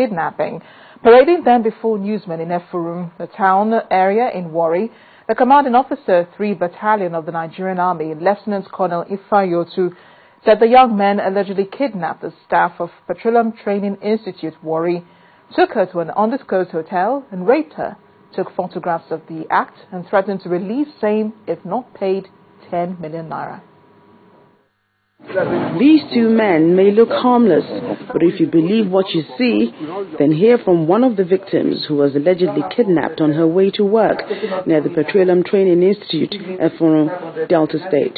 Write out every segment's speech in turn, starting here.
kidnapping. Parading them before newsmen in Effurun, the town area in Warri, the commanding officer, 3 Battalion of the Nigerian Army, Lieutenant Colonel Ifeanyi Out, said the young men allegedly kidnapped the staff of Petroleum Training Institute, Warri, took her to an undisclosed hotel and raped her, took photographs of the act and threatened to release same if not paid 10 million naira. These 2 men may look harmless, but if you believe what you see, then hear from one of the victims who was allegedly kidnapped on her way to work near the Petroleum Training Institute, Effurun, Delta State.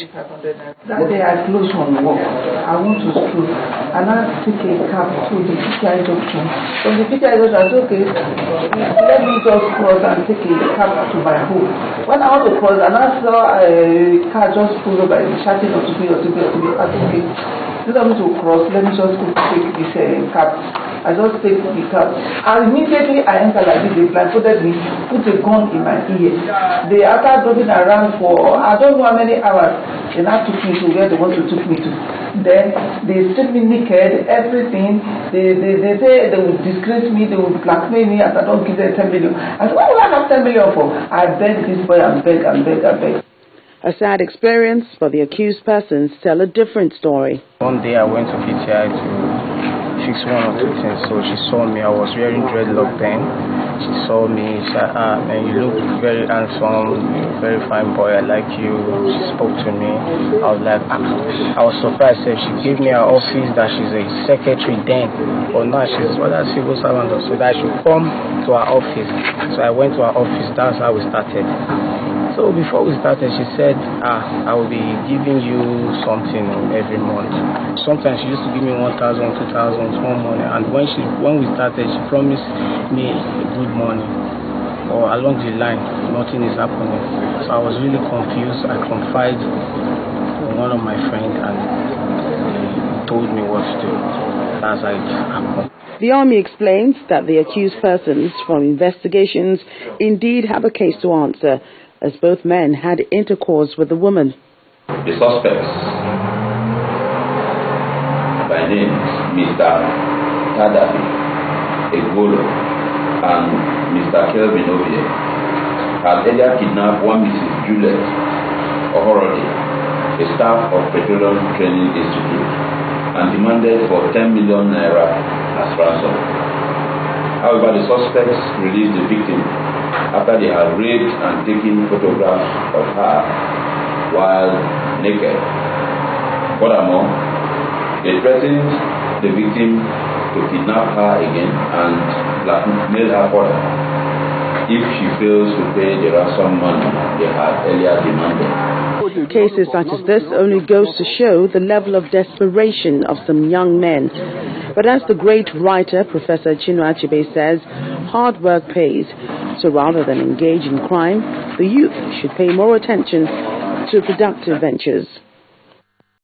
That day I closed from work. I went to school and I took a cab to the PTI junction. From the PTI junction, I said, okay, let me just cross and take a cab to my home. When I want to cross, and I saw a car just pulled over and shouting or to be. Okay, instead of me to cross, let me just go take this cab. I just take the cab. And immediately I enter like this, they blindfolded me, put a gun in my ear. They after driving around for I don't know how many hours, they now took me to where they want to take me to. Then they strip me naked, everything. They say they will disgrace me, they will blackmail me as I don't give them 10 million. I said, what do I have 10 million for? I beg this boy and beg. A sad experience, but the accused persons tell a different story. One day I went to PTI to fix 1 or 2 things, so she saw me. I was wearing dreadlock then. She saw me, she said, man, you look very handsome, very fine boy, I like you. She spoke to me. I was like, I was surprised. She gave me her office, that she's a secretary then, but now she's a civil servant, so that I should come to her office. So I went to her office, that's how we started. So before we started, she said, I will be giving you something every month. Sometimes she used to give me 1,000, 2,000, small money. And when we started, she promised me good money. Or along the line, nothing is happening. So I was really confused. I confided in one of my friends and he told me what to do. That's how it happened. The Army explains that the accused persons from investigations indeed have a case to answer, as both men had intercourse with the woman. The suspects, by name Mr. Tadabi Egolo and Mr. Kelvin Ovie, had earlier kidnapped one Mrs. Juliet Ohorodi, a staff of Petroleum Training Institute, and demanded for 10 million naira as ransom. However, the suspects released the victim after they had raped and taken photographs of her while naked. Furthermore, they threatened the victim to kidnap her again and blackmail her further if she fails to pay the ransom money they had earlier demanded. Cases such as this only goes to show the level of desperation of some young men. But as the great writer, Professor Chinua Achebe, says, hard work pays. So rather than engage in crime, the youth should pay more attention to productive ventures.